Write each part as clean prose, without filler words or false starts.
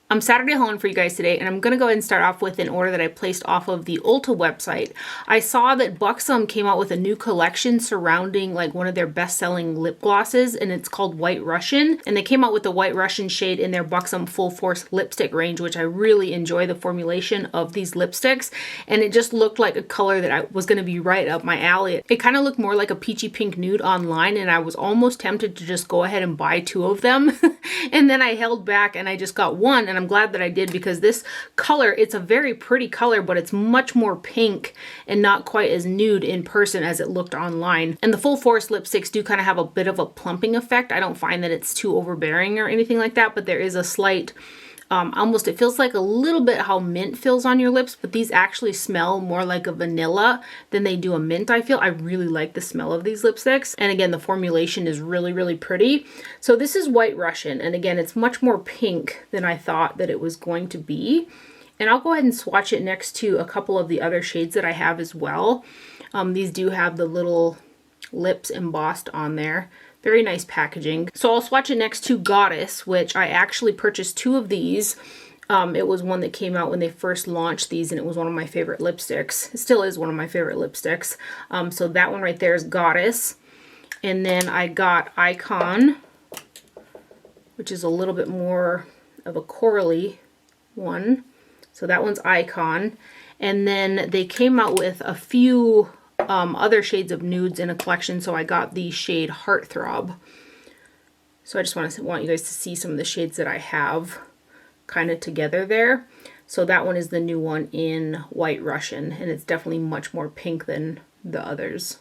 I'm Saturday hauling for you guys today, and I'm going to go ahead and start off with an order that I placed off of the Ulta website. I saw that Buxom came out with a new collection surrounding like one of their best-selling lip glosses, and it's called White Russian. And they came out with the White Russian shade in their Buxom Full Force lipstick range, which I really enjoy the formulation of these lipsticks. And it just looked like a color that was going to be right up my alley. It kind of looked more like a peachy pink nude online, and I was almost tempted to just go ahead and buy two of them. And then I held back and I just got one, and I'm glad that I did, because this color, it's a very pretty color, but it's much more pink and not quite as nude in person as it looked online. And the Full Force lipsticks do kind of have a bit of a plumping effect. I don't find that it's too overbearing or anything like that, but there is a slight almost, it feels like a little bit how mint feels on your lips, but these actually smell more like a vanilla than they do a mint, I feel. I really like the smell of these lipsticks. And again, the formulation is really, really pretty. So this is White Russian, and again, it's much more pink than I thought that it was going to be. And I'll go ahead and swatch it next to a couple of the other shades that I have as well. These do have the little lips embossed on there. Very nice packaging. So I'll swatch it next to Goddess, which I actually purchased two of these. It was one that came out when they first launched these, and it was one of my favorite lipsticks. It still is one of my favorite lipsticks. So that one right there is Goddess. And then I got Icon, which is a little bit more of a corally one. So that one's Icon. And then they came out with a few other shades of nudes in a collection, so I got the shade Heartthrob. So I just want you guys to see some of the shades that I have kind of together there. So that one is the new one in White Russian, and it's definitely much more pink than the others.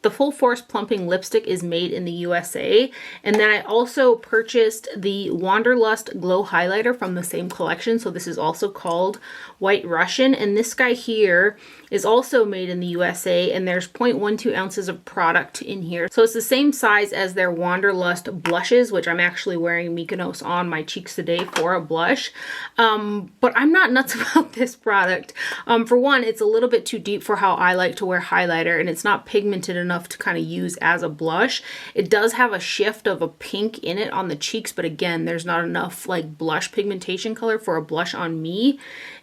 The Full Force Plumping Lipstick is made in the USA. And then I also purchased the Wanderlust Glow Highlighter from the same collection. So this is also called White Russian. And this guy here is also made in the USA. And there's 0.12 ounces of product in here. So it's the same size as their Wanderlust blushes, which I'm actually wearing Mykonos on my cheeks today for a blush. But I'm not nuts about this product. For one, it's a little bit too deep for how I like to wear highlighter. And it's not pigmented enough to kind of use as a blush. It does have a shift of a pink in it on the cheeks, but again, there's not enough like blush pigmentation color for a blush on me.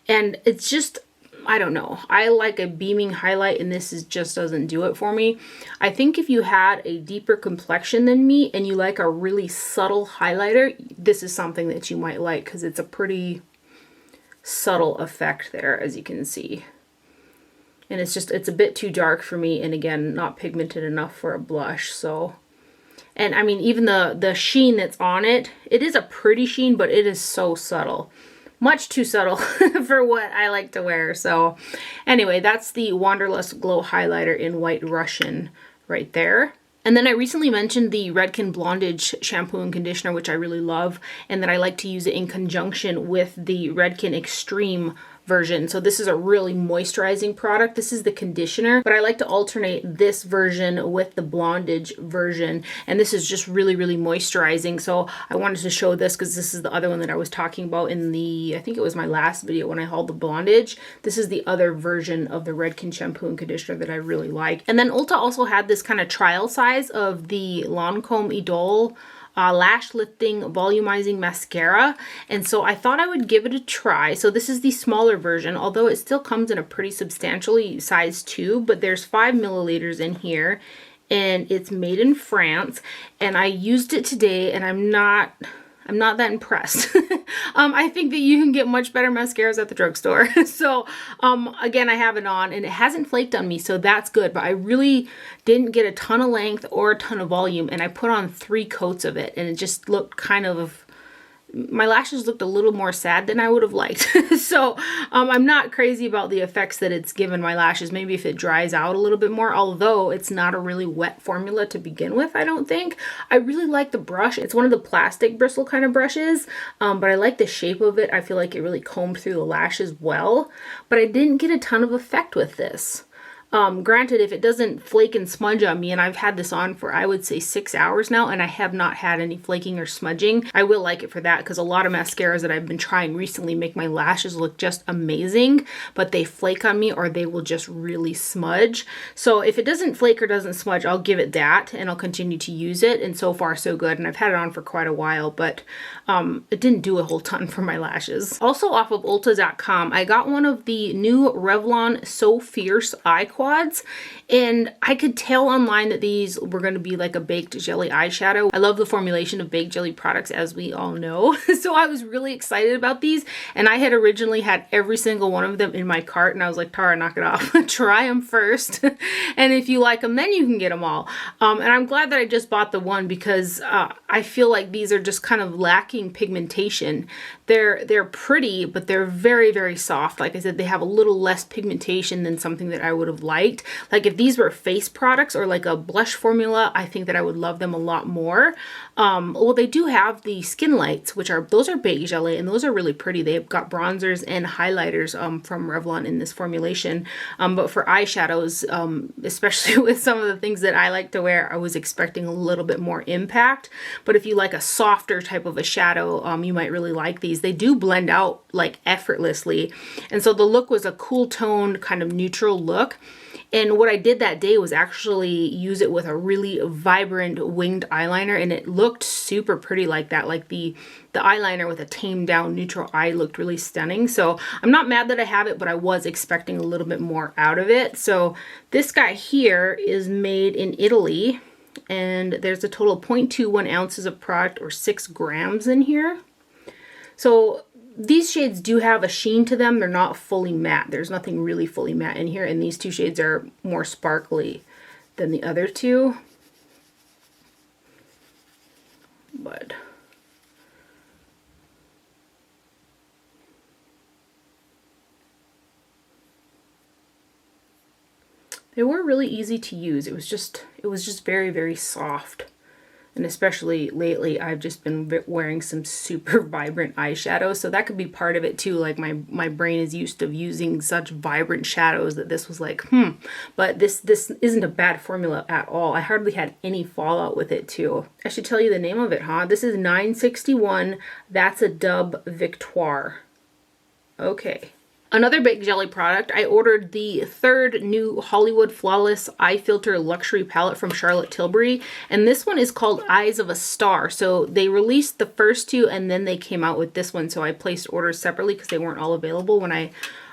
And it's just, I don't know. I like a beaming highlight, and this just doesn't do it for me. I think if you had a deeper complexion than me and you like a really subtle highlighter, this is something that you might like, because it's a pretty subtle effect there, as you can see. And it's a bit too dark for me, and again, not pigmented enough for a blush. So, and I mean, even the sheen that's on it, it is a pretty sheen, but it is so subtle. Much too subtle for what I like to wear. So anyway, that's the Wanderlust Glow Highlighter in White Russian right there. And then I recently mentioned the Redken Blondage shampoo and conditioner, which I really love, and that I like to use it in conjunction with the Redken Extreme version. So this is a really moisturizing product. This is the conditioner, but I like to alternate this version with the Blondage version, and this is just really, really moisturizing. So I wanted to show this because this is the other one that I was talking about in the, I think it was my last video when I hauled the Blondage. This is the other version of the Redken shampoo and conditioner that I really like. And then Ulta also had this kind of trial size of the Lancome Idole lash lifting volumizing mascara, and so I thought I would give it a try. So this is the smaller version, although it still comes in a pretty substantially sized tube, but there's 5 milliliters in here, and it's made in France, and I used it today, and I'm not that impressed. I think that you can get much better mascaras at the drugstore. So again, I have it on, and it hasn't flaked on me, so that's good, but I really didn't get a ton of length or a ton of volume, and I put on 3 coats of it, and it just looked kind of, my lashes looked a little more sad than I would have liked. So I'm not crazy about the effects that it's given my lashes. Maybe if it dries out a little bit more, although it's not a really wet formula to begin with, I don't think. I really like the brush. It's one of the plastic bristle kind of brushes, but I like the shape of it. I feel like it really combed through the lashes well, but I didn't get a ton of effect with this. Granted, if it doesn't flake and smudge on me, and I've had this on for, I would say, 6 hours now, and I have not had any flaking or smudging, I will like it for that, because a lot of mascaras that I've been trying recently make my lashes look just amazing, but they flake on me or they will just really smudge. So if it doesn't flake or doesn't smudge, I'll give it that, and I'll continue to use it, and so far so good. And I've had it on for quite a while, but it didn't do a whole ton for my lashes. Also off of Ulta.com, I got one of the new Revlon So Fierce eye quads, and I could tell online that these were going to be like a baked jelly eyeshadow. I love the formulation of baked jelly products, as we all know. So I was really excited about these, and I had originally had every single one of them in my cart, and I was like, Tara, knock it off. Try them first, and if you like them, then you can get them all. And I'm glad that I just bought the one, because I feel like these are just kind of lacking pigmentation. They're pretty, but they're very, very soft. Like I said, they have a little less pigmentation than something that I would have liked. Like if these were face products or like a blush formula, I think that I would love them a lot more. Well, they do have the skin lights, those are baked jelly, and those are really pretty. They've got bronzers and highlighters from Revlon in this formulation. But for eyeshadows, especially with some of the things that I like to wear, I was expecting a little bit more impact. But if you like a softer type of a shadow, you might really like these. They do blend out like effortlessly. And so the look was a cool toned kind of neutral look. And what I did that day was actually use it with a really vibrant winged eyeliner, and it looked super pretty like that. Like the eyeliner with a tamed down neutral eye looked really stunning. So I'm not mad that I have it, but I was expecting a little bit more out of it. So this guy here is made in Italy, and there's a total of 0.21 ounces of product, or 6 grams in here. So these shades do have a sheen to them. They're not fully matte. There's nothing really fully matte in here, and these two shades are more sparkly than the other two. But they were really easy to use. It was just very, very soft. And especially lately, I've just been wearing some super vibrant eyeshadows. So that could be part of it too. Like my brain is used to using such vibrant shadows that this was like, But this isn't a bad formula at all. I hardly had any fallout with it too. I should tell you the name of it, huh? This is 961. That's a Dub Victoire. Okay. Another baked jelly product, I ordered the third new Hollywood Flawless Eye Filter Luxury Palette from Charlotte Tilbury, and this one is called Eyes of a Star. So they released the first two, and then they came out with this one, so I placed orders separately because they weren't all available when I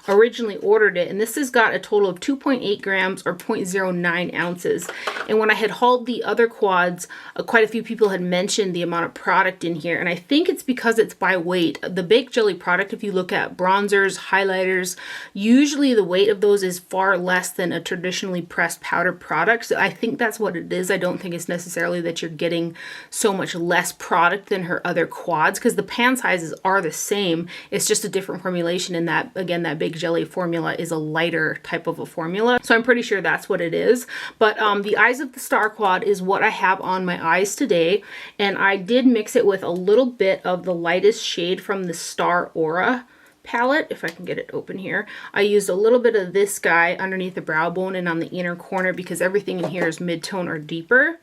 originally ordered it. And this has got a total of 2.8 grams or 0.09 ounces. And when I had hauled the other quads, quite a few people had mentioned the amount of product in here, and I think it's because it's by weight. The baked jelly product, if you look at bronzers, highlighters, usually the weight of those is far less than a traditionally pressed powder product. So I think that's what it is. I don't think it's necessarily that you're getting so much less product than her other quads, because the pan sizes are the same. It's just a different formulation, and that, again, that baked jelly formula is a lighter type of a formula. So I'm pretty sure that's what it is. But the Eyes of the Star quad is what I have on my eyes today. And I did mix it with a little bit of the lightest shade from the Star Aura palette, if I can get it open here. I used a little bit of this guy underneath the brow bone and on the inner corner, because everything in here is mid-tone or deeper.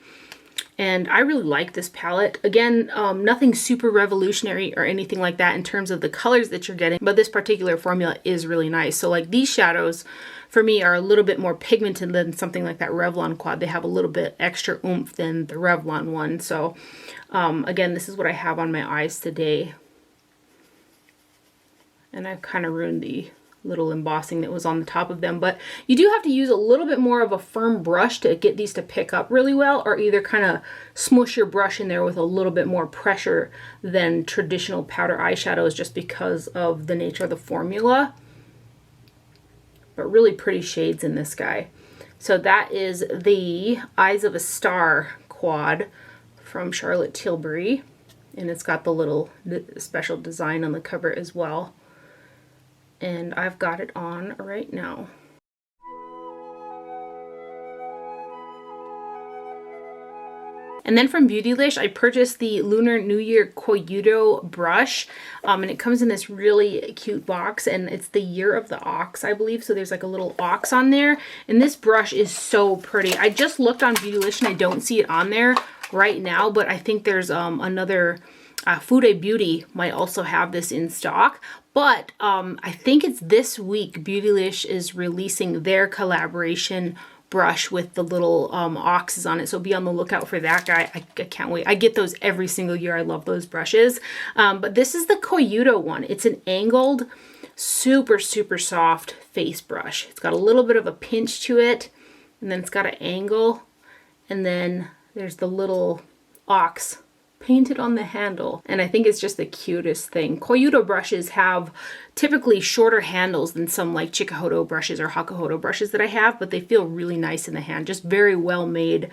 And I really like this palette. Again, nothing super revolutionary or anything like that in terms of the colors that you're getting, but this particular formula is really nice. So like these shadows for me are a little bit more pigmented than something like that Revlon quad. They have a little bit extra oomph than the Revlon one. So again, this is what I have on my eyes today. And I've kind of ruined the little embossing that was on the top of them, but you do have to use a little bit more of a firm brush to get these to pick up really well, or either kind of smush your brush in there with a little bit more pressure than traditional powder eyeshadows, just because of the nature of the formula. But really pretty shades in this guy. So that is the Eyes of a Star quad from Charlotte Tilbury, and it's got the little special design on the cover as well. And I've got it on right now. And then from Beautylish, I purchased the Lunar New Year Koyudo brush. And it comes in this really cute box, and it's the Year of the Ox, I believe. So there's like a little ox on there. And this brush is so pretty. I just looked on Beautylish and I don't see it on there right now, but I think there's another Fude Beauty might also have this in stock. But I think it's this week Beautylish is releasing their collaboration brush with the little oxes on it, so be on the lookout for that guy. I can't wait. I get those every single year. I love those brushes. But this is the Koyudo one. It's an angled, super soft face brush. It's got a little bit of a pinch to it, and then it's got an angle, and then there's the little ox painted on the handle, and I think it's just the cutest thing. Koyudo brushes have typically shorter handles than some like Chikuhodo brushes or Hakuhodo brushes that I have, but they feel really nice in the hand. Just very well made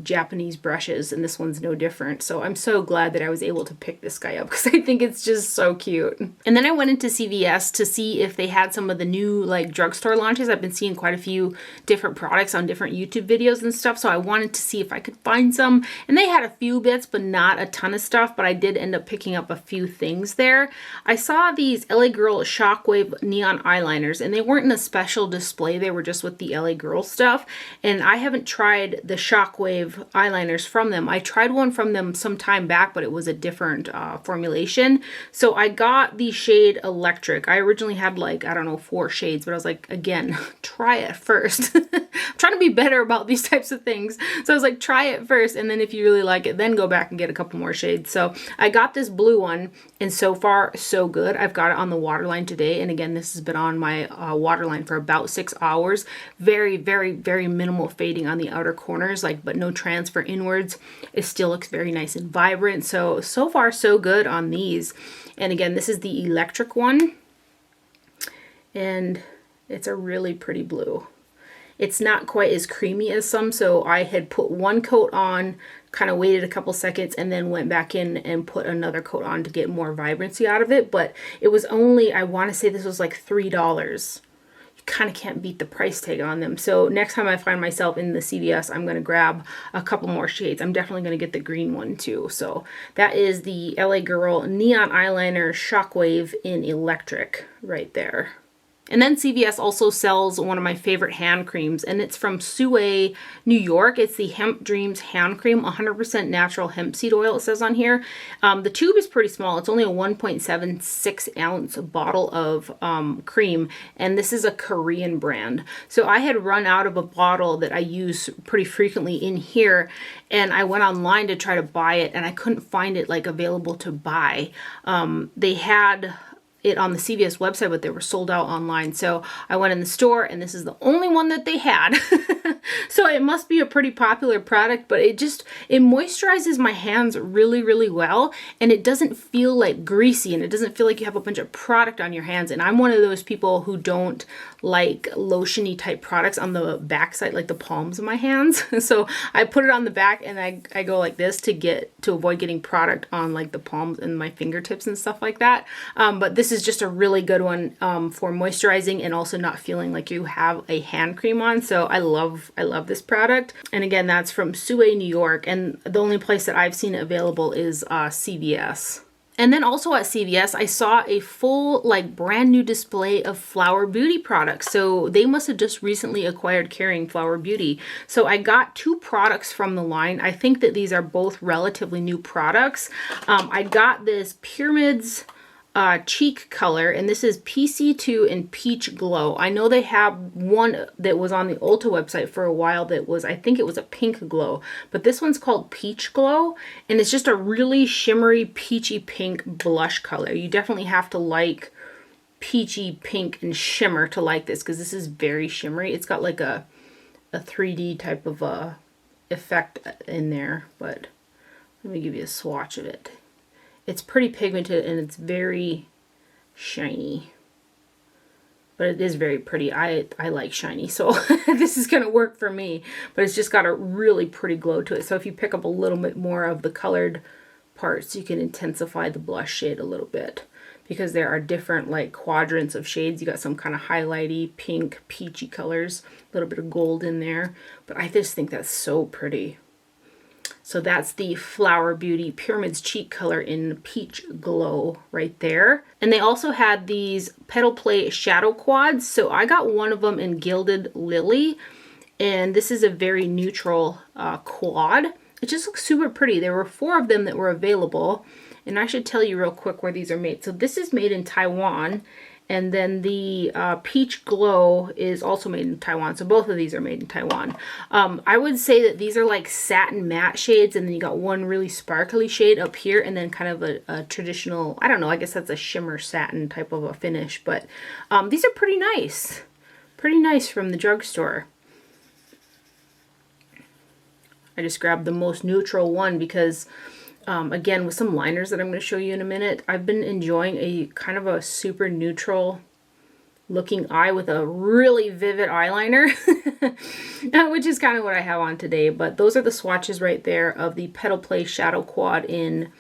Japanese brushes, and this one's no different. So I'm so glad that I was able to pick this guy up because I think it's just so cute. And then I went into CVS to see if they had some of the new like drugstore launches. I've been seeing quite a few different products on different YouTube videos and stuff, so I wanted to see if I could find some, and they had a few bits but not a ton of stuff, but I did end up picking up a few things there. I saw these LA Girl Shockwave neon eyeliners, and they weren't in a special display. They were just with the LA Girl stuff, and I haven't tried the Shockwave eyeliners from them. I tried one from them some time back, but it was a different formulation. So I got the shade Electric. I originally had like, I don't know, 4 shades, but I was like, again, try it first. I'm trying to be better about these types of things. So I was like, try it first, and then if you really like it, then go back and get a couple more shades. So I got this blue one, and so far so good. I've got it on the waterline today, and again, this has been on my waterline for about 6 hours. Very minimal fading on the outer corners, like, but no transfer inwards. It still looks very nice and vibrant. So far so good on these. And again, this is the Electric one, and it's a really pretty blue. It's not quite as creamy as some, so I had put one coat on, kind of waited a couple seconds, and then went back in and put another coat on to get more vibrancy out of it. But it was only, I want to say this was like $3. You kind of can't beat the price tag on them. So next time I find myself in the CVS, I'm going to grab a couple more shades. I'm definitely going to get the green one too. So that is the LA Girl Neon Eyeliner Shockwave in Electric right there. And then CVS also sells one of my favorite hand creams, and it's from Sue, New York. It's the Hemp Dreams hand cream, 100% natural hemp seed oil, it says on here. The tube is pretty small. It's only a 1.76 ounce bottle of cream, and this is a Korean brand. So I had run out of a bottle that I use pretty frequently in here, and I went online to try to buy it, and I couldn't find it like available to buy. They had it on the CVS website, but they were sold out online. So I went in the store, and this is the only one that they had. So it must be a pretty popular product, but it moisturizes my hands really well, and it doesn't feel like greasy, and it doesn't feel like you have a bunch of product on your hands. And I'm one of those people who don't like lotiony type products on the back side, like the palms of my hands. So I put it on the back, and I go like this to avoid getting product on like the palms and my fingertips and stuff like that. But this is just a really good one for moisturizing and also not feeling like you have a hand cream on. So I love this product. And again, that's from Sue, New York, and the only place that I've seen it available is CVS. And then also at CVS, I saw a full, like, brand new display of Flower Beauty products. So they must have just recently acquired Caring Flower Beauty. So I got 2 products from the line. I think that these are both relatively new products. I got this Pyramids cheek color, and this is PC2 and Peach Glow. I know they have one that was on the Ulta website for a while that was, I think it was a pink glow, but this one's called Peach Glow, and it's just a really shimmery peachy pink blush color. You definitely have to like peachy pink and shimmer to like this, because this is very shimmery. It's got like a 3D type of effect in there, but let me give you a swatch of it. It's pretty pigmented, and it's very shiny, but it is very pretty. I like shiny, so this is going to work for me, but it's just got a really pretty glow to it. So if you pick up a little bit more of the colored parts, you can intensify the blush shade a little bit, because there are different like quadrants of shades. You got some kind of highlighty pink peachy colors, a little bit of gold in there, but I just think that's so pretty. So that's the Flower Beauty Pyramids Cheek Color in Peach Glow right there. And they also had these Petal Play Shadow Quads. So I got one of them in Gilded Lily. And this is a very neutral quad. It just looks super pretty. There were 4 of them that were available. And I should tell you real quick where these are made. So this is made in Taiwan. And then the Peach Glow is also made in Taiwan. So both of these are made in Taiwan. I would say that these are like satin matte shades. And then you got one really sparkly shade up here. And then kind of a traditional, I don't know, I guess that's a shimmer satin type of a finish. But these are pretty nice. Pretty nice from the drugstore. I just grabbed the most neutral one because, again, with some liners that I'm going to show you in a minute, I've been enjoying a kind of a super neutral looking eye with a really vivid eyeliner, which is kind of what I have on today. But those are the swatches right there of the Petal Play Shadow Quad in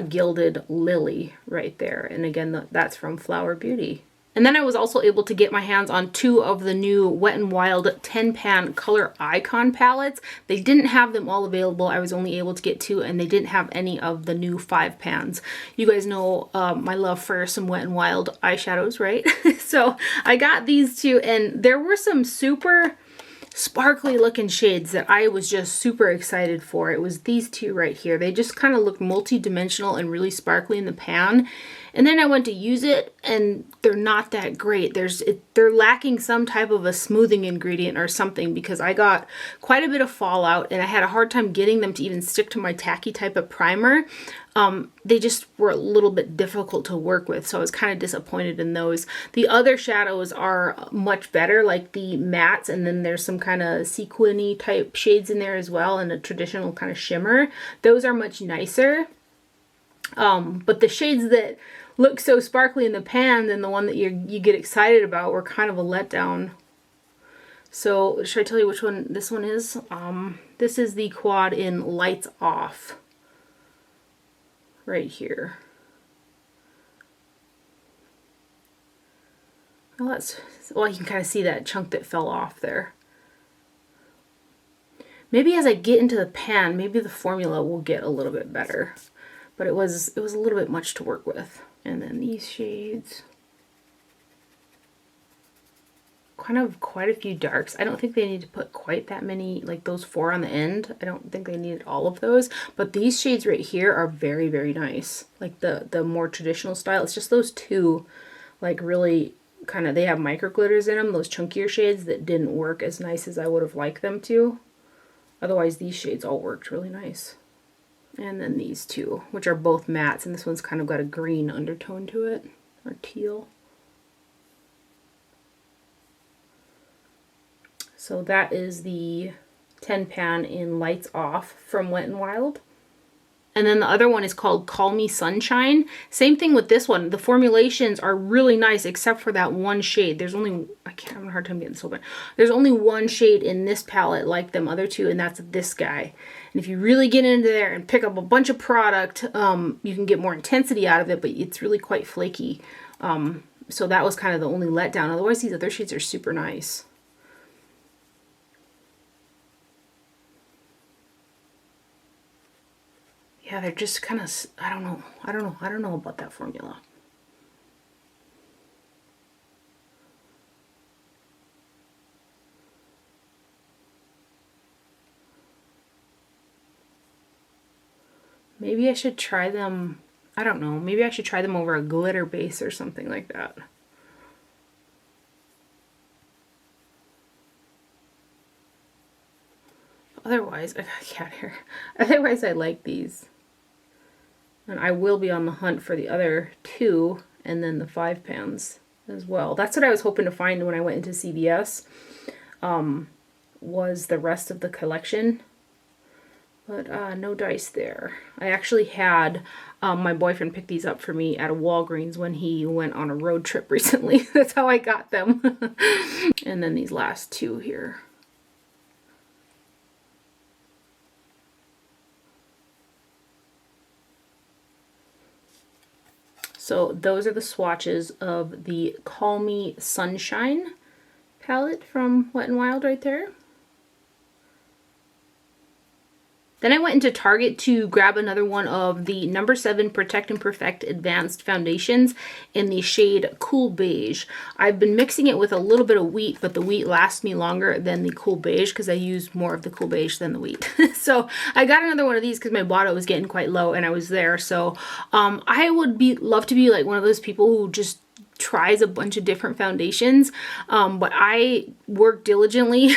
Gilded Lily right there. And again, that's from Flower Beauty. And then I was also able to get my hands on 2 of the new Wet n Wild 10 pan color icon palettes. They didn't have them all available. I was only able to get 2, and they didn't have any of the new 5 pans. You guys know my love for some Wet n Wild eyeshadows, right? So I got these 2, and there were some super sparkly looking shades that I was just super excited for. It was these 2 right here. They just kind of looked multi-dimensional and really sparkly in the pan. And then I went to use it, and they're not that great. They're lacking some type of a smoothing ingredient or something, because I got quite a bit of fallout, and I had a hard time getting them to even stick to my tacky type of primer. They just were a little bit difficult to work with, so I was kind of disappointed in those. The other shadows are much better, like the mattes, and then there's some kind of sequin-y type shades in there as well, and a traditional kind of shimmer. Those are much nicer. But the shades that look so sparkly in the pan and the one that you get excited about were kind of a letdown. So should I tell you which one this one is? This is the quad in Lights Off right here. Well, you can kind of see that chunk that fell off there. Maybe as I get into the pan, maybe the formula will get a little bit better. But it was a little bit much to work with. And then these shades. Kind of quite a few darks. I don't think they need to put quite that many, like those 4 on the end. I don't think they needed all of those. But these shades right here are very, very nice. Like the more traditional style. It's just those 2, like really kind of, they have micro glitters in them. Those chunkier shades that didn't work as nice as I would have liked them to. Otherwise, these shades all worked really nice. And then these 2, which are both mattes, and this one's kind of got a green undertone to it, or teal. So that is the 10 pan in Lights Off from Wet n Wild. And then the other one is called Call Me Sunshine. Same thing with this one. The formulations are really nice except for that one shade. There's only, I can't have a hard time getting this open. There's only one shade in this palette like them other 2, and that's this guy. And if you really get into there and pick up a bunch of product, you can get more intensity out of it, but it's really quite flaky. So that was kind of the only letdown. Otherwise, these other shades are super nice. Yeah, they're just kind of, I don't know about that formula. Maybe I should try them, I don't know, maybe I should try them over a glitter base or something like that. Otherwise, I got cat hair. Otherwise, I like these. And I will be on the hunt for the other 2 and then the 5 pans as well. That's what I was hoping to find when I went into CVS, was the rest of the collection. But no dice there. I actually had my boyfriend pick these up for me at a Walgreens when he went on a road trip recently. That's how I got them. And then these last 2 here. So those are the swatches of the Call Me Sunshine palette from Wet n Wild right there. Then I went into Target to grab another one of the number 7 Protect and Perfect Advanced Foundations in the shade Cool Beige. I've been mixing it with a little bit of wheat, but the wheat lasts me longer than the Cool Beige because I use more of the Cool Beige than the wheat. So I got another one of these because my bottle was getting quite low and I was there. So I would love to be like one of those people who just tries a bunch of different foundations, but I work diligently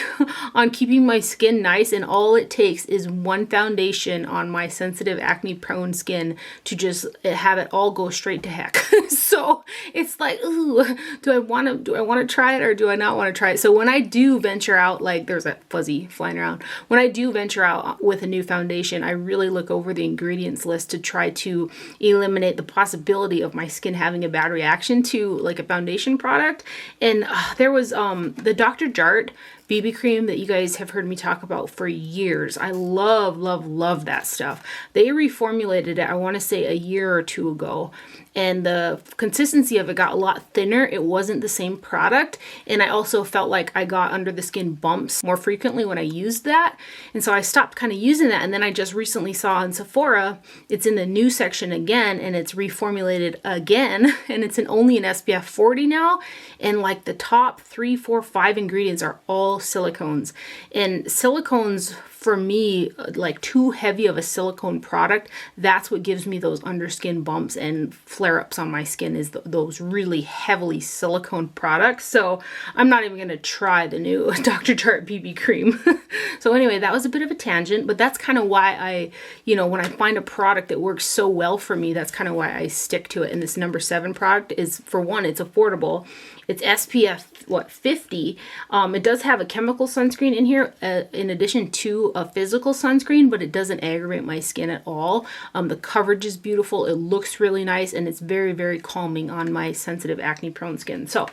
on keeping my skin nice, and all it takes is one foundation on my sensitive acne prone skin to just have it all go straight to heck. So it's like, ooh, do I want to try it or do I not want to try it? So when I do venture out, like there's that fuzzy flying around, when I do venture out with a new foundation, I really look over the ingredients list to try to eliminate the possibility of my skin having a bad reaction to like a foundation product. And there was the Dr. Jart BB cream that you guys have heard me talk about for years. I love that stuff. They reformulated it, I want to say a year or two ago, and the consistency of it got a lot thinner. It wasn't the same product, and I also felt like I got under the skin bumps more frequently when I used that, and so I stopped kind of using that. And then I just recently saw in Sephora it's in the new section again, and it's reformulated again, and it's only an SPF 40 now, and like the top 3, 4, 5 ingredients are all silicones. And silicones, for me, like too heavy of a silicone product, that's what gives me those underskin bumps and flare-ups on my skin, is those really heavily silicone products. So I'm not even going to try the new Dr. Jart BB cream. So anyway, that was a bit of a tangent, but that's kind of why I, when I find a product that works so well for me, that's kind of why I stick to it. And this number 7 product is, for one, it's affordable. It's SPF 50. It does have a chemical sunscreen in here in addition to a physical sunscreen, but it doesn't aggravate my skin at all. The coverage is beautiful. It looks really nice, and it's very, very calming on my sensitive acne prone skin. So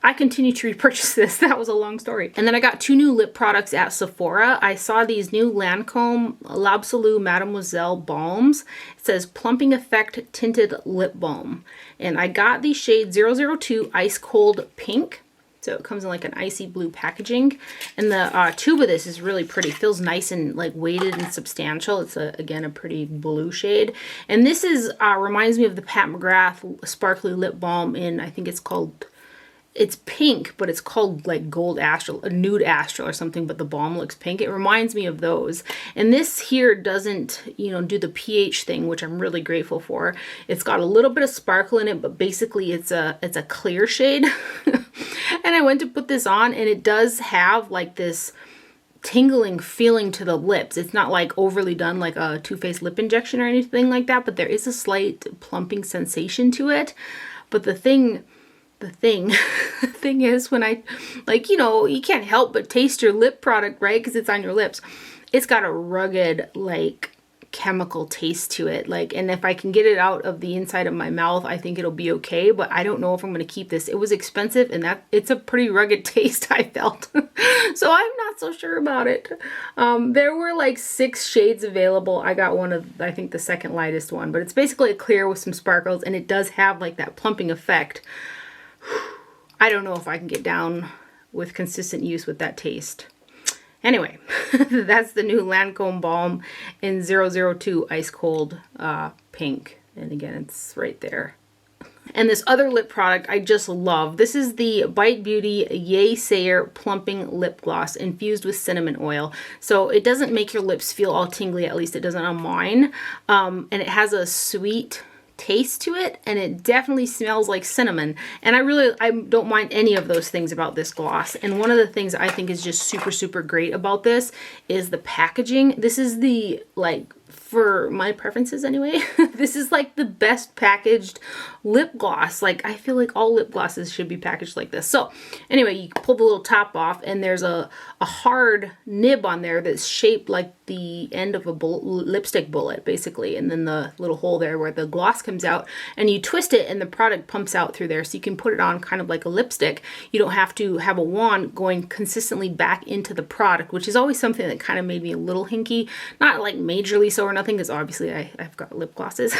I continue to repurchase this. That was a long story. And then I got 2 new lip products at Sephora. I saw these new Lancome L'Absolu Mademoiselle balms. It says Plumping Effect Tinted Lip Balm. And I got the shade 002 Ice Cold Pink. So it comes in like an icy blue packaging. And the tube of this is really pretty. It feels nice and like weighted and substantial. It's, again, a pretty blue shade. And this is reminds me of the Pat McGrath Sparkly Lip Balm in, I think it's pink, but it's called like Gold Astral, a Nude Astral or something, but the balm looks pink. It reminds me of those. And this here doesn't, do the pH thing, which I'm really grateful for. It's got a little bit of sparkle in it, but basically it's a clear shade. And I went to put this on, and it does have like this tingling feeling to the lips. It's not like overly done like a Too Faced lip injection or anything like that, but there is a slight plumping sensation to it. But the thing is, when I, you can't help but taste your lip product, right? Because it's on your lips. It's got a rugged, like, chemical taste to it. And if I can get it out of the inside of my mouth, I think it'll be okay. But I don't know if I'm going to keep this. It was expensive, and it's a pretty rugged taste, I felt. So I'm not so sure about it. There were like 6 shades available. I got one of, I think, the second lightest one. But it's basically a clear with some sparkles, and it does have like that plumping effect. I don't know if I can get down with consistent use with that taste. Anyway, that's the new Lancome balm in 002 Ice Cold Pink. And again, it's right there. And this other lip product I just love. This is the Bite Beauty Yay Sayer Plumping Lip Gloss infused with cinnamon oil. So it doesn't make your lips feel all tingly, at least it doesn't on mine. And it has a sweet taste to it, and it definitely smells like cinnamon, and I don't mind any of those things about this gloss. And one of the things I think is just super great about this is the packaging. This is the, like, for my preferences anyway, this is like the best packaged lip gloss. Like, I feel like all lip glosses should be packaged like this. So anyway, you pull the little top off, and there's a hard nib on there that's shaped like the end of a lipstick bullet, basically, and then the little hole there where the gloss comes out, and you twist it and the product pumps out through there, so you can put it on kind of like a lipstick. You don't have to have a wand going consistently back into the product, which is always something that kind of made me a little hinky. Not like majorly so or nothing, because obviously I've got lip glosses.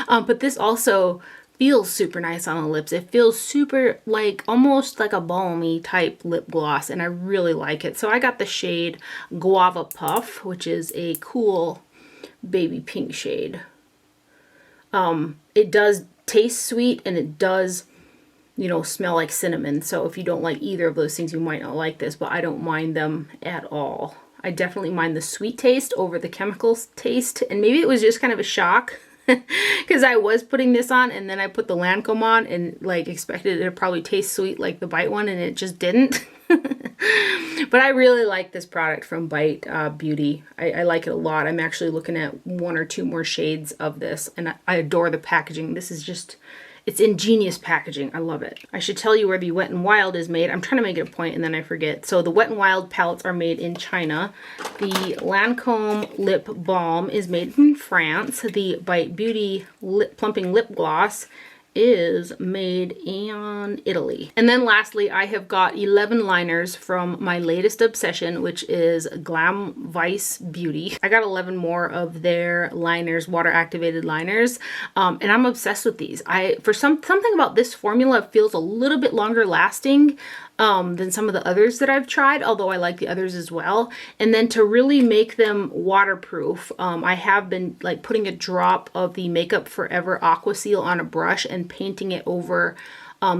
But this also feels super nice on the lips. It feels super like almost like a balmy type lip gloss, and I really like it. So I got the shade Guava Puff, which is a cool baby pink shade. It does taste sweet, and it does, you know, smell like cinnamon. So if you don't like either of those things, you might not like this, but I don't mind them at all. I definitely mind the sweet taste over the chemicals taste, and maybe it was just kind of a shock because I was putting this on and then I put the Lancome on and like expected it to probably taste sweet like the Bite one, and it just didn't. But I really like this product from Bite Beauty. I like it a lot. I'm actually looking at 1 or 2 more shades of this, and I adore the packaging. This is just, it's ingenious packaging. I love it. I should tell you where the Wet n Wild is made. I'm trying to make it a point and then I forget. So the Wet n Wild palettes are made in China. The Lancome Lip Balm is made in France. The Bite Beauty Plumping Lip Gloss is made in Italy. And then lastly, I have got 11 liners from my latest obsession, which is Glam Vice Beauty. I got 11 more of their liners, water activated liners, and I'm obsessed with these. Something about this formula feels a little bit longer lasting than some of the others that I've tried, although I like the others as well. And then to really make them waterproof, I have been like putting a drop of the Makeup Forever Aqua Seal on a brush and painting it over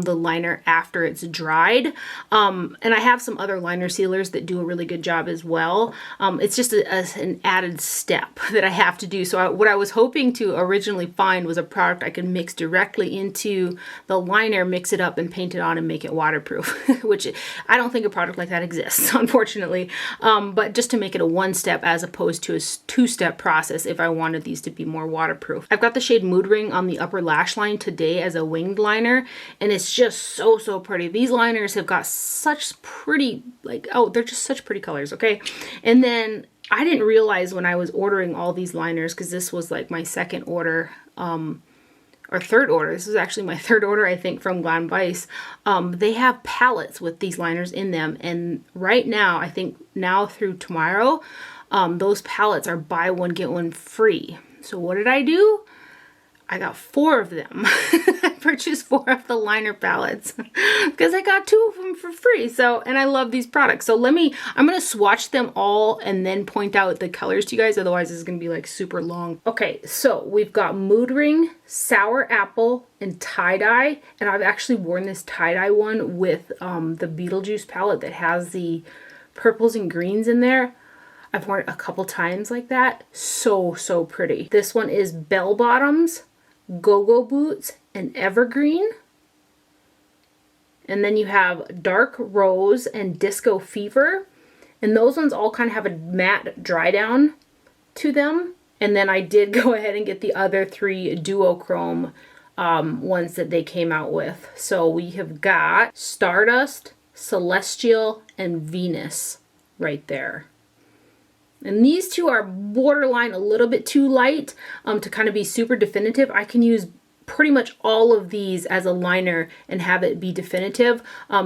the liner after it's dried. And I have some other liner sealers that do a really good job as well. It's just an added step that I have to do. So what I was hoping to originally find was a product I could mix directly into the liner, mix it up and paint it on and make it waterproof, which I don't think a product like that exists, unfortunately. But just to make it a 1-step as opposed to a 2-step process if I wanted these to be more waterproof. I've got the shade Mood Ring on the upper lash line today as a winged liner, and it's just so pretty. These liners have got such pretty, like, oh, they're just such pretty colors, okay? And then I didn't realize when I was ordering all these liners, because this was like my second order, or third order. This is actually my third order, I think, from Glam Vice. They have palettes with these liners in them, and right now, I think now through tomorrow, those palettes are buy one, get one free. So what did I do? I got 4 of them. I purchased 4 of the liner palettes because I got 2 of them for free. So, and I love these products. So I'm going to swatch them all and then point out the colors to you guys. Otherwise, this is going to be like super long. Okay, so we've got Mood Ring, Sour Apple, and Tie-Dye. And I've actually worn this Tie-Dye one with the Beetlejuice palette that has the purples and greens in there. I've worn it a couple times like that. So pretty. This one is Bell Bottoms, Go-Go Boots, and Evergreen. And then you have Dark Rose and Disco Fever. And those ones all kind of have a matte dry down to them. And then I did go ahead and get the other 3 duochrome ones that they came out with. So we have got Stardust, Celestial, and Venus right there. And these 2 are borderline a little bit too light to kind of be super definitive. I can use pretty much all of these as a liner and have it be definitive.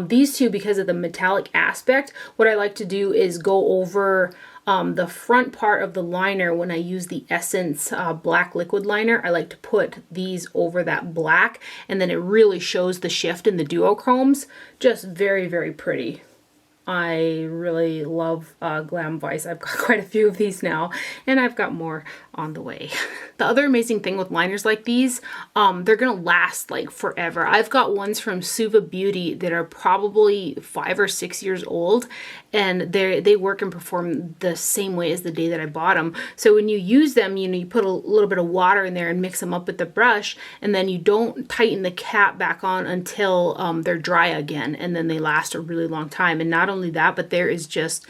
These 2, because of the metallic aspect, what I like to do is go over the front part of the liner when I use the Essence black liquid liner. I like to put these over that black, and then it really shows the shift in the duochromes. Just very pretty. I really love Glam Vice. I've got quite a few of these now, and I've got more on the way. The other amazing thing with liners like these, they're gonna last like forever. I've got ones from Suva Beauty that are probably 5 or 6 years old, and they work and perform the same way as the day that I bought them. So when you use them, you know, you put a little bit of water in there and mix them up with the brush, and then you don't tighten the cap back on until they're dry again, and then they last a really long time. And not only that, but there is just,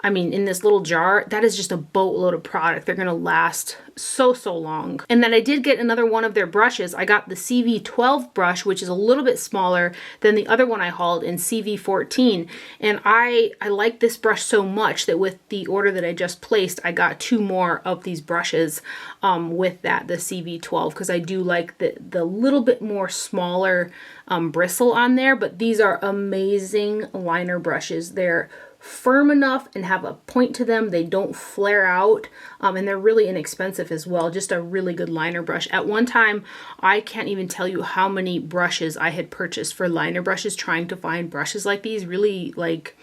I mean, in this little jar, that is just a boatload of product. They're gonna last so long. And then I did get another one of their brushes. I got the CV12 brush, which is a little bit smaller than the other one I hauled in CV14. And I like this brush so much that with the order that I just placed, I got 2 more of these brushes with that, the CV12, because I do like the little bit more smaller bristle on there. But these are amazing liner brushes. They're firm enough and have a point to them. They don't flare out, and they're really inexpensive as well. Just a really good liner brush. At one time, I can't even tell you how many brushes I had purchased for liner brushes, trying to find brushes like these, really like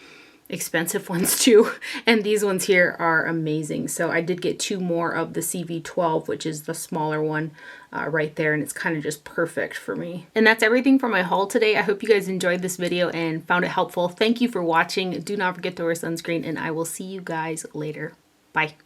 expensive ones too, and these ones here are amazing. So I did get 2 more of the CV12, which is the smaller one right there, and it's kind of just perfect for me. And that's everything for my haul today. I hope you guys enjoyed this video and found it helpful. Thank you for watching. Do not forget to wear sunscreen, and I will see you guys later. Bye.